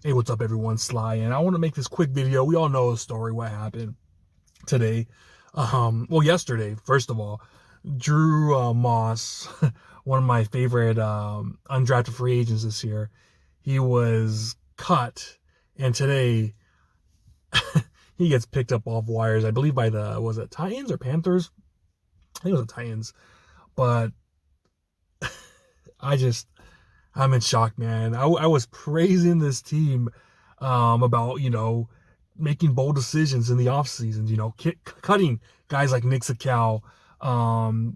Hey, what's up, everyone? Sly, and I want to make this quick video. We all know the story, what happened today. Yesterday, first of all, Drew Moss, one of my favorite undrafted free agents this year, he was cut, and today he gets picked up off wires, I believe, by was it Titans or Panthers? I think it was the Titans. But I just, I'm in shock, man. I was praising this team about, making bold decisions in the off seasons, cutting guys like Nick Sacal,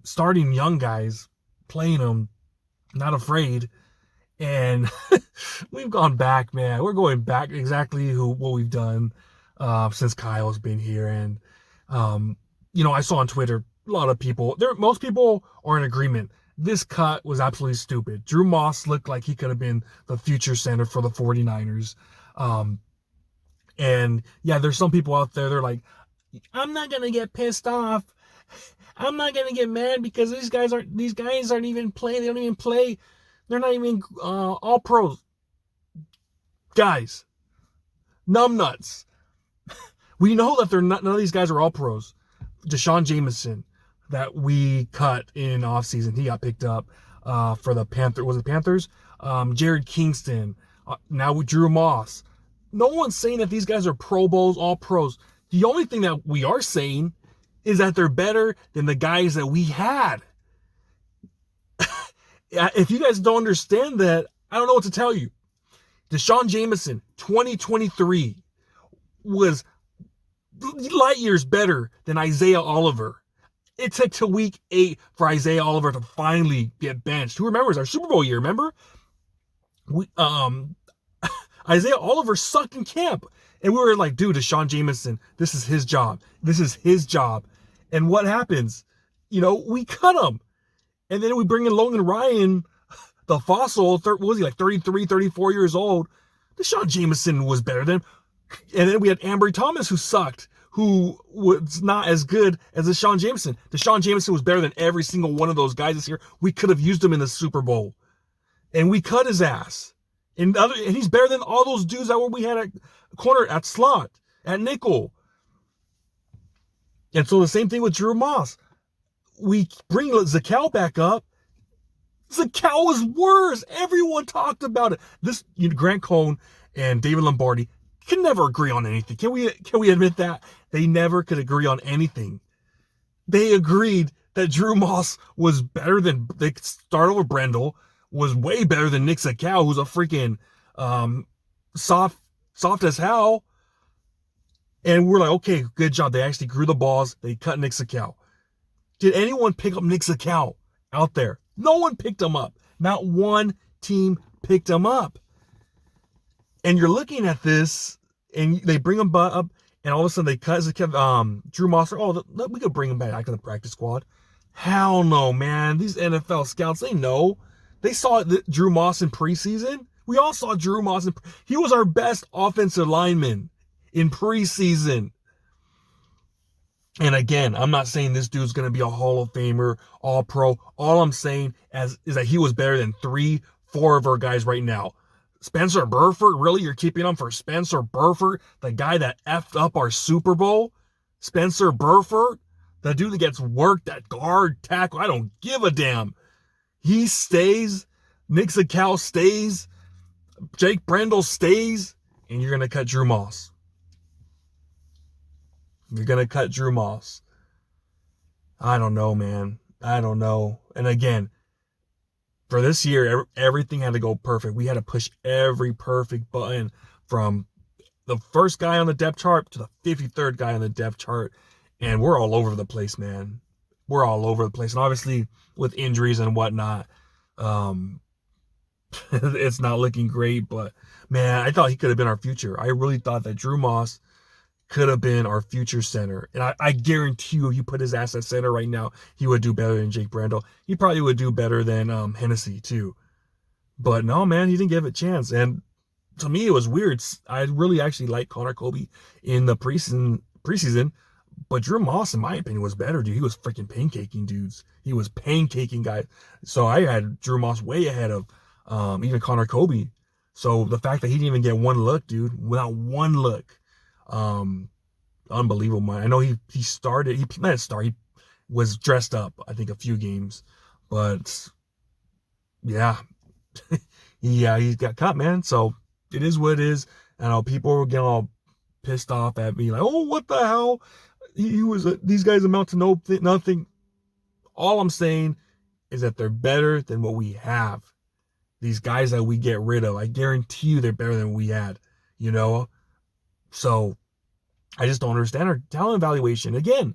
starting young guys, playing them, not afraid. And we've gone back, man. We're going back exactly what we've done since Kyle's been here. And, I saw on Twitter a lot of people, most people are in agreement. This cut was absolutely stupid. Drew Moss looked like he could have been the future center for the 49ers. Um, and yeah, there's some people out there, they're like, I'm not going to get pissed off. I'm not going to get mad because these guys aren't even playing. They don't even play. They're not even all pros. Guys, numbnuts. We know that none of these guys are all pros. Deshaun Jameson, that we cut in offseason, he got picked up for the Panthers. Was it Panthers? Jared Kingston. Now with Drew Moss. No one's saying that these guys are Pro Bowls, all pros. The only thing that we are saying is that they're better than the guys that we had. If you guys don't understand that, I don't know what to tell you. Deshaun Jameson, 2023, was light years better than Isaiah Oliver. It took to week 8 for Isaiah Oliver to finally get benched. Who remembers our Super Bowl year? Remember? We Isaiah Oliver sucked in camp. And we were like, dude, Deshaun Jameson, this is his job. This is his job. And what happens? We cut him. And then we bring in Logan Ryan, the fossil, what was he, like 33, 34 years old? Deshaun Jameson was better than him. And then we had Ambry Thomas, who sucked, who was not as good as Deshaun Jameson. Deshaun Jameson was better than every single one of those guys this year. We could have used him in the Super Bowl. And we cut his ass. And he's better than all those dudes that we had at corner, at slot, at nickel. And so the same thing with Drew Moss. We bring Zakel back up. Zakel was worse. Everyone talked about it. Grant Cohn and David Lombardi can never agree on anything. Can we admit that? They never could agree on anything. They agreed that Drew Moss was better than, they start over Brendel, was way better than Nick Zakel, who's a freaking soft as hell. And we're like, okay, good job. They actually grew the balls. They cut Nick Zakel. Did anyone pick up Nick Zakel out there? No one picked him up. Not one team picked him up. And you're looking at this, and they bring him up, and all of a sudden they cut Drew Moss. We could bring him back to the practice squad. Hell no, man. These NFL scouts, they know. They saw Drew Moss in preseason. We all saw Drew Moss. He was our best offensive lineman in preseason. And again, I'm not saying this dude's going to be a Hall of Famer, all pro. All I'm saying is that he was better than 3-4 of our guys right now. Spencer Burford, really? You're keeping him for Spencer Burford, the guy that effed up our Super Bowl? Spencer Burford, the dude that gets worked at guard, tackle. I don't give a damn. He stays. Nick Zakel stays. Jake Brendel stays. And you're going to cut Drew Moss. You're going to cut Drew Moss. I don't know, man. I don't know. And again, for this year, everything had to go perfect. We had to push every perfect button from the first guy on the depth chart to the 53rd guy on the depth chart. And we're all over the place, man. We're all over the place. And obviously, with injuries and whatnot, it's not looking great. But, man, I thought he could have been our future. I really thought that Drew Moss could have been our future center. And I guarantee you, if you put his ass at center right now, he would do better than Jake Brendel. He probably would do better than Hennessy, too. But no, man, he didn't give it a chance. And to me, it was weird. I really actually liked Connor Kobe in the preseason. But Drew Moss, in my opinion, was better, dude. He was freaking pancaking dudes. He was pancaking guys. So I had Drew Moss way ahead of even Connor Kobe. So the fact that he didn't even get one look, dude, without one look, um, unbelievable, man. I know he started. He not start. He was dressed up, I think, a few games, but yeah, he got cut, man. So it is what it is. I know people were getting all pissed off at me, like, oh, what the hell? He was these guys amount to nothing. All I'm saying is that they're better than what we have. These guys that we get rid of, I guarantee you they're better than we had, you know? So I just don't understand our talent evaluation. Again,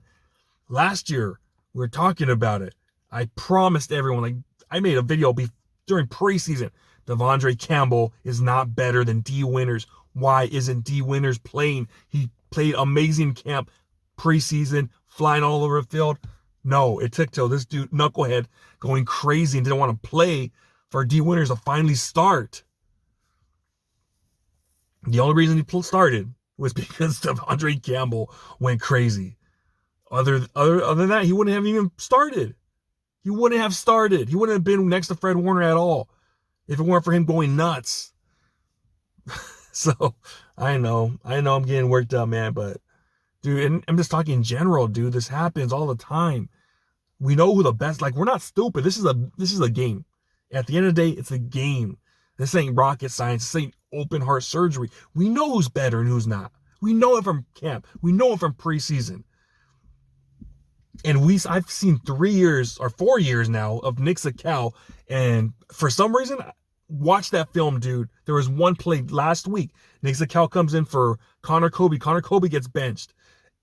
last year, we were talking about it. I promised everyone, like, I made a video during preseason. Devondre Campbell is not better than D Winters. Why isn't D Winters playing? He played amazing camp preseason, flying all over the field. No, it took till this dude, knucklehead, going crazy and didn't want to play for D Winters to finally start. The only reason he started was because Devondre Campbell went crazy. Other than that, he wouldn't have even started. He wouldn't have started. He wouldn't have been next to Fred Warner at all if it weren't for him going nuts. So I know I'm getting worked up, man, but dude, and I'm just talking in general, dude. This happens all the time. We know who the best. Like, we're not stupid. This is a game. At the end of the day, it's a game. This ain't rocket science. This ain't open heart surgery. We know who's better and who's not. We know it from camp. We know it from preseason. And I've seen 3 years or 4 years now of Nick Zakel, and for some reason, watch that film, dude. There was one play last week. Nick Zakel comes in for Connor Kobe. Connor Kobe gets benched.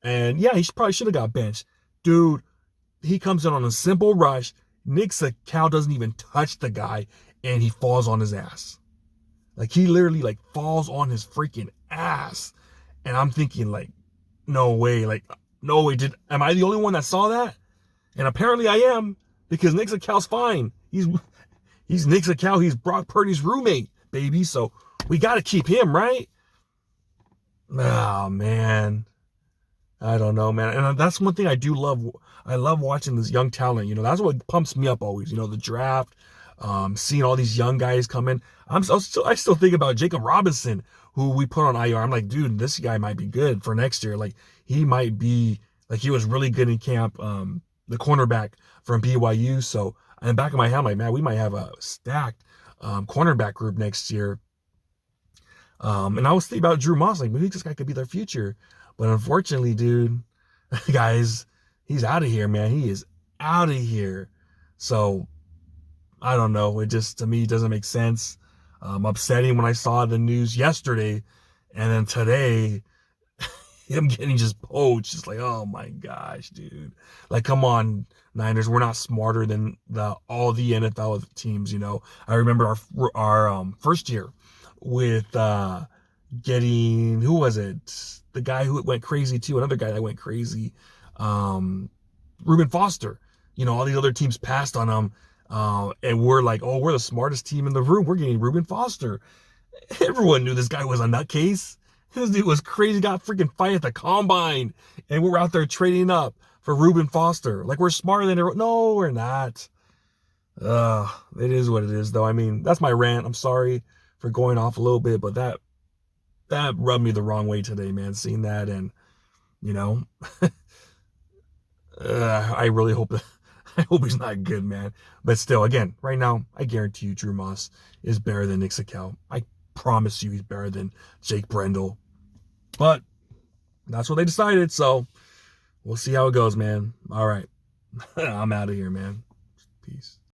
And yeah, probably should have got benched. Dude, he comes in on a simple rush. Nick Zakel doesn't even touch the guy, and he falls on his ass. Like, he literally, like, falls on his freaking ass. And I'm thinking, like, no way. Like, no way. Am I the only one that saw that? And apparently I am, because Nick Zakel's fine. He's Nick Zakel. He's Brock Purdy's roommate, baby. So we got to keep him, right? Oh, man. I don't know, man. And that's one thing I do love. I love watching this young talent. You know, that's what pumps me up always. You know, the draft, seeing all these young guys come in. I still think about Jacob Robinson, who we put on IR. I'm like, dude, this guy might be good for next year. Like, he might be, like, he was really good in camp. The cornerback from BYU. So in the back of my head, I'm like, man, we might have a stacked cornerback group next year. And I was thinking about Drew Moss, like, maybe this guy could be their future. But unfortunately, dude, guys, he's out of here, man. He is out of here. So I don't know. It just, to me, doesn't make sense. Upsetting when I saw the news yesterday, and then today, him getting just poached. It's like, oh my gosh, dude. Like, come on, Niners. We're not smarter than all the NFL teams, you know. I remember our first year with getting, who was it? The guy who went crazy too. Another guy that went crazy. Reuben Foster. You know, all these other teams passed on him. And we're like, oh, we're the smartest team in the room. We're getting Reuben Foster. Everyone knew this guy was a nutcase. This dude was crazy, got freaking fight at the combine. And we're out there trading up for Reuben Foster. Like, we're smarter than everyone. No, we're not. It is what it is, though. I mean, that's my rant. I'm sorry for going off a little bit, but that rubbed me the wrong way today, man, seeing that. And, you know, I really hope he's not good, man. But still, again, right now, I guarantee you Drew Moss is better than Nick Zakel. I promise you he's better than Jake Brendel. But that's what they decided, so we'll see how it goes, man. All right. I'm out of here, man. Peace.